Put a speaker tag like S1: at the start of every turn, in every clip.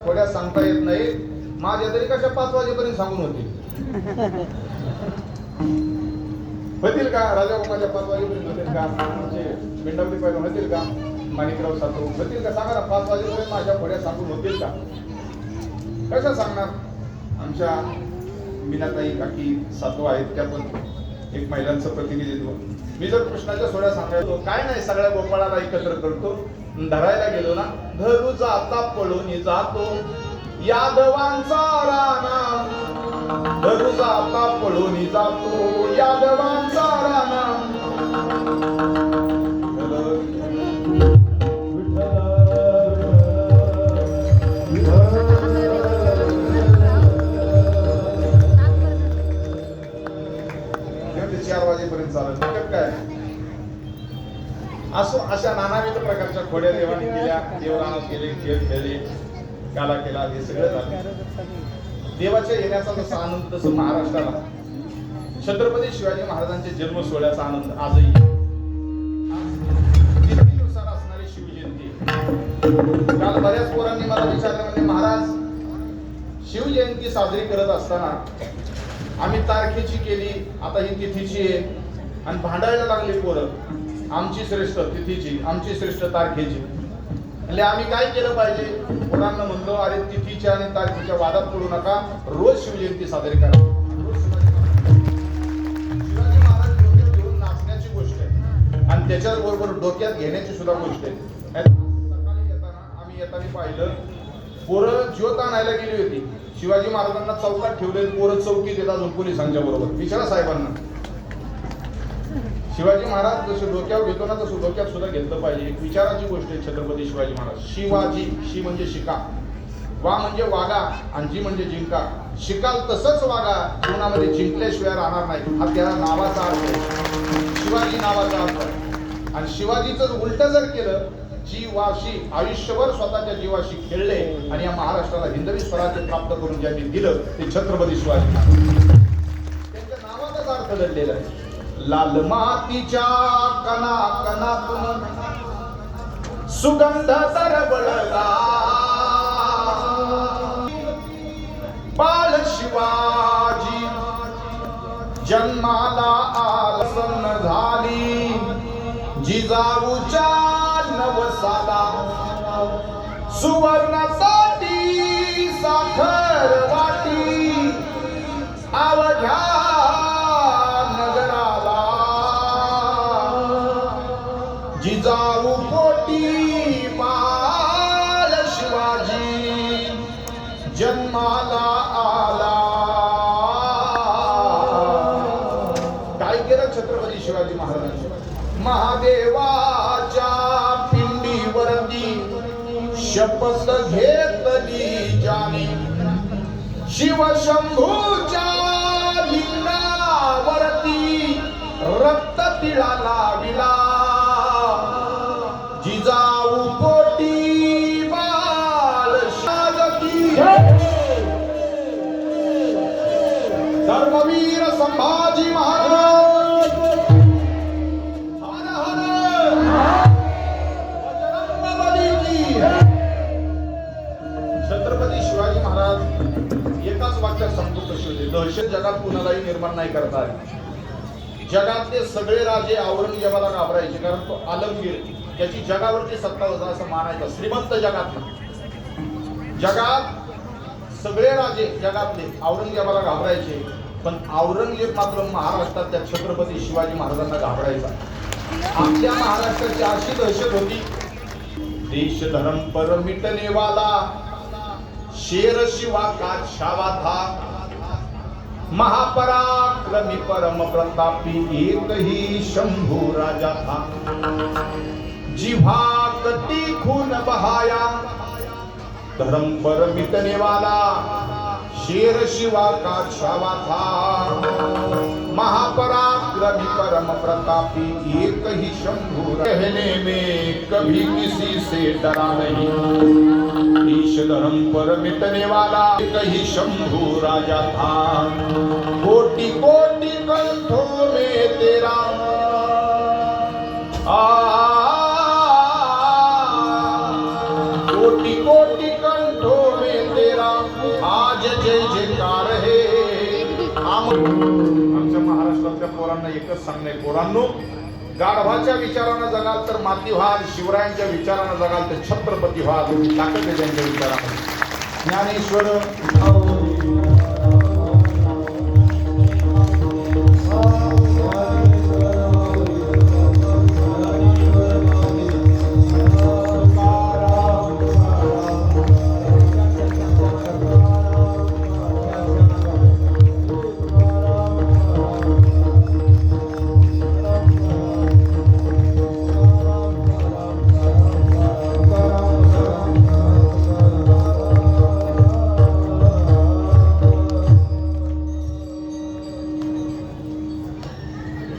S1: थोड्या सांगता येत नाही. माझ्या तरी कशा 5 वाजेपर्यंत सांगून होतील होतील का? राजा माझ्या 5 वाजेपर्यंत होतील का? मेंढावली पाहिजे होतील का? माणिकराव सातू होतील का? सांगा ना, 5 वाजेपर्यंत माझ्या थोड्या सांगून होतील का? कशा सांगणार? आमच्या मीनाताई काकी सातू आहेत, त्या पण एक महिलांचं प्रतिनिधित्व. मी जर कृष्णाच्या सोड्या सांगायचो, काय नाही, सगळ्या गोपाळाला एकत्र करतो, धरायला गेलो ना, धरू जाता पळून जातो यादवांचा राणा, धरू जाता पळून जातो यादवांचा राणा. चालत काय असो. अशा नानाविध प्रकारच्या खोड्या देवाने केल्या, देवरानं केले, खेळ खेळले, काला केला, हे सगळं झालं. देवाच्या येण्याचा जसा आनंद तसं महाराष्ट्राला छत्रपती शिवाजी महाराजांचे जन्म सोहळ्याचा आनंद आजही. तिथीनुसार असणारी शिवजयंती. काल बऱ्याच पोरांनी मला विचारलं, म्हणजे महाराज शिवजयंती साजरी करत असताना आम्ही तारखेची केली, आता ही तिथीची आहे, आणि भांडायला लागली पोरं, आमची श्रेष्ठ तिथीची, आमची श्रेष्ठ तारखेची. म्हणजे आम्ही काय केलं पाहिजे? पोरांना म्हणलो, अरे तिथीच्या आणि तारखेच्या वादात पडू नका, रोज शिवजयंती साजरी करा. रोज शिवाजी महाराज डोक्यात घेऊन नाचण्याची गोष्ट आहे, आणि त्याच्याच बरोबर डोक्यात घेण्याची सुद्धा गोष्ट आहे. सकाळी येताना आम्ही पाहिलं, पोरं ज्योत आणायला गेली होती. शिवाजी महाराजांना चौकात ठेवले, पोरं चौकीत येतात अजून पोलिसांच्या बरोबर. विचारा साहेबांना, शिवाजी महाराज जसं डोक्यावर घेतो ना, तसं डोक्यात सुद्धा घेतलं पाहिजे. एक विचाराची गोष्ट आहे छत्रपती शिवाजी महाराज. शिवाजी, शी म्हणजे शिका, वा म्हणजे वागा, आणि जी म्हणजे जिंका. शिकाल तसंच वागा, जीवनामध्ये जिंकल्याशिवाय राहणार नाही. हा त्या नावाचा अर्थ आहे, शिवाजी नावाचा अर्थ. आणि शिवाजीचं उलट जर केलं, जीवाशी, आयुष्यभर स्वतःच्या जीवाशी खेळले आणि या महाराष्ट्राला हिंदवी स्वराज्य प्राप्त करून ज्यांनी दिलं ते छत्रपती शिवाजी महाराज. त्यांच्या नावाचाच अर्थ दडलेला आहे. लाल मातीच्या कणा कणातून सुगंध तरवळला, बाळ शिवाजी जन्माला आसन झाली, जिजाऊच्या नवसाला सुवर्णासाठी साखर वाटी, अवघ्या नगराला जिजाऊ पोटी बाळ शिवाजी जन्माला आला. काय केलं छत्रपती शिवाजी महाराजांनी? महादेवाच्या पिंडीवरती शपथ घेतली ज्याने, शिवशंभूच्या लिंगावरती रक्त तिळा लाविला, जिजाऊ पोटी बाळ शिवाजी. धर्मवीर संभाजी महाराज दहशत जगात कुणालाही निर्माण नाही करता आली. जगातले सगळे राजे औरंगजेबाला घाबरायचे, कारण तो आलमगीर, त्याची जगावरची सत्ता होता असं मानायचं. श्रीमंत जगात सगळे राजे जगातले औरंगजेबाला घाबरायचे, पण औरंगजेब मात्र महाराष्ट्रातल्या छत्रपती शिवाजी महाराजांना घाबरायचा. आपल्या महाराष्ट्राची अशी दहशत होती, देश धर्म पर मिटने वाला शेर शिवा का छावा था, महापराक्रमी परम प्रतापी एक ही शंभू राजा था, जिभा कटी खून बहाया, धर्म पर मिटने वाला शेर शिवा का छावा था, महापराक्रमी परम प्रतापी एक ही शंभू, रहने में कभी किसी से डरा नहीं, ईश धर्म पर मिटने वाला एक ही शंभू राजा था, कोटि कोटि कंठों में तेरा कोटि कोटि कंठों में आज जय जयकार हे आमच्या महाराष्ट्रातल्या पोरांना एकच सांगणे, पोरांनो, गाढवाच्या विचारानं जगाल तर माती व्हाल, शिवरायांच्या विचारानं जगाल तर छत्रपती व्हाल. ताकद आहे त्यांच्या विचारामध्ये. ज्ञानेश्वर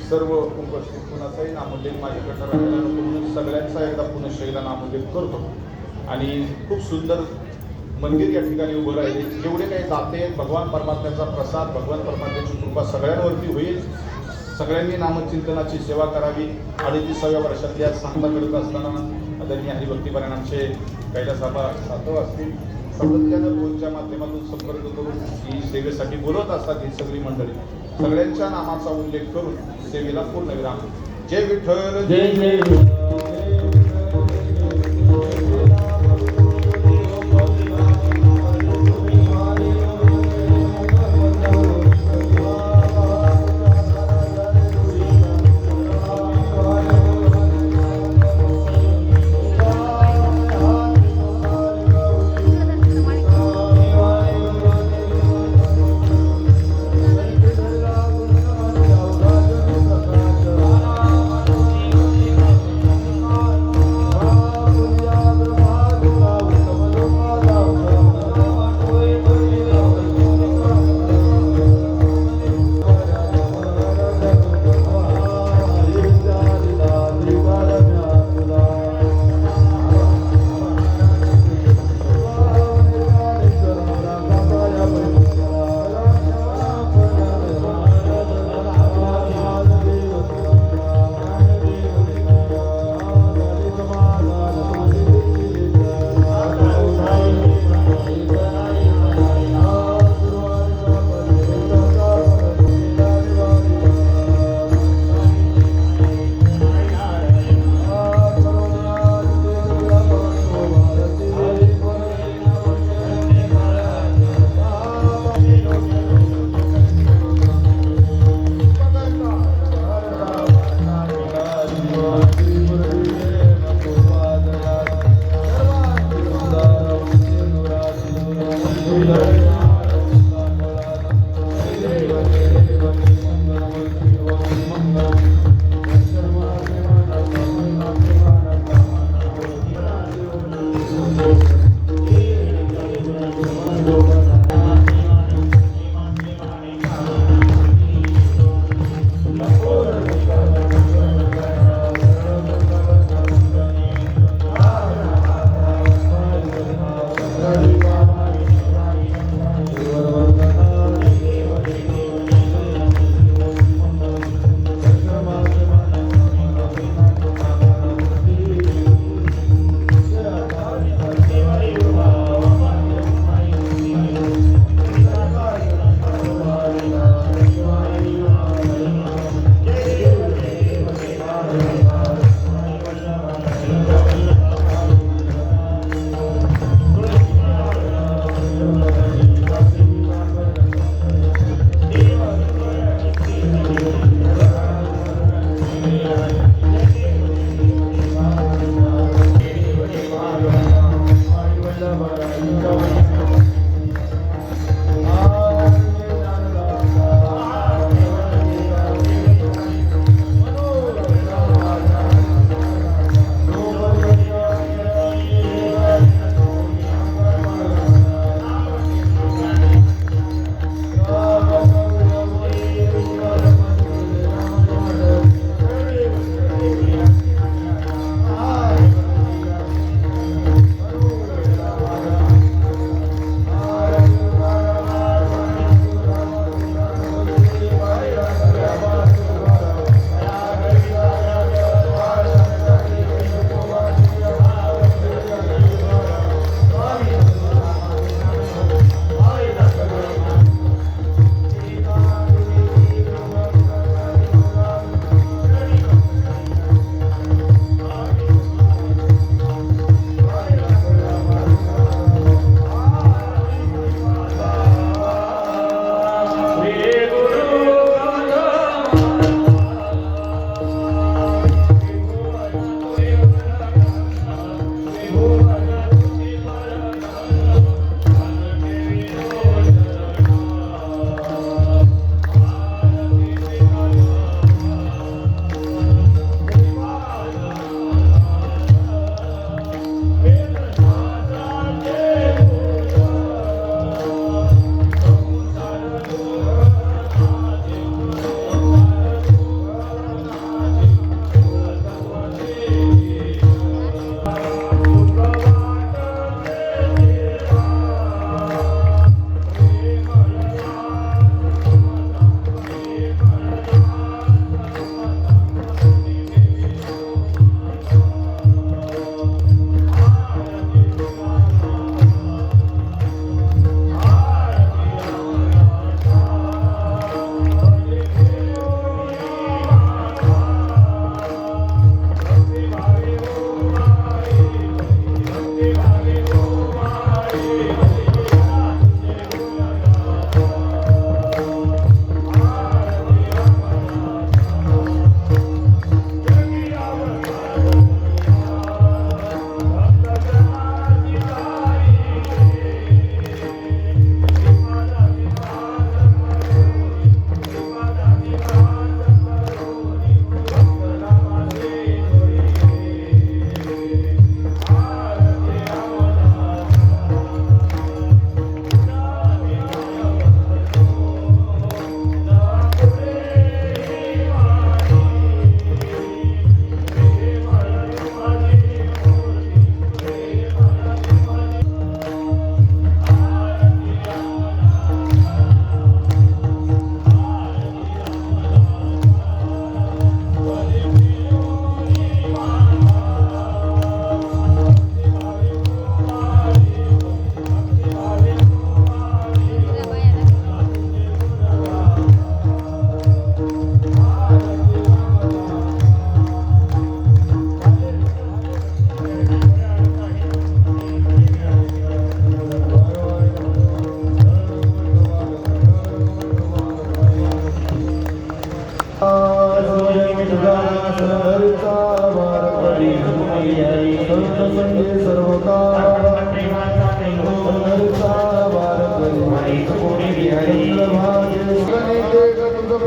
S1: सर्व उपस्थित कुणाचाही नामोल्लेख माझ्याकडनं राहिला नको म्हणून सगळ्यांचा एकदा पुनश्च एकदा नामोल्लेख करतो. आणि खूप सुंदर मंदिर या ठिकाणी उभं राहिले. जेवढे काही दाते, भगवान परमात्म्याचा प्रसाद, भगवान परमात्म्याची कृपा सगळ्यांवरती होईल. सगळ्यांनी नामचिंतनाची सेवा करावी. 38व्या वर्षातली आज सांगता करत असताना आदरणीय हरिभक्तीपरायण आमचे कैलास बाबा सातव असतील, सातत्यानं फोनच्या माध्यमातून संपर्क करून ही सेवेसाठी बोलवत असतात ही सगळी मंडळी. सगळ्यांच्या नामाचा उल्लेख करून सेवेला पूर्णविराम. जय विठ्ठल, जय जय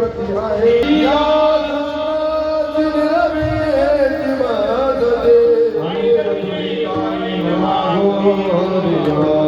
S2: गती आहे या धर्माची निर्मिती माझ दे. आणि तुझी काही मागो देवा.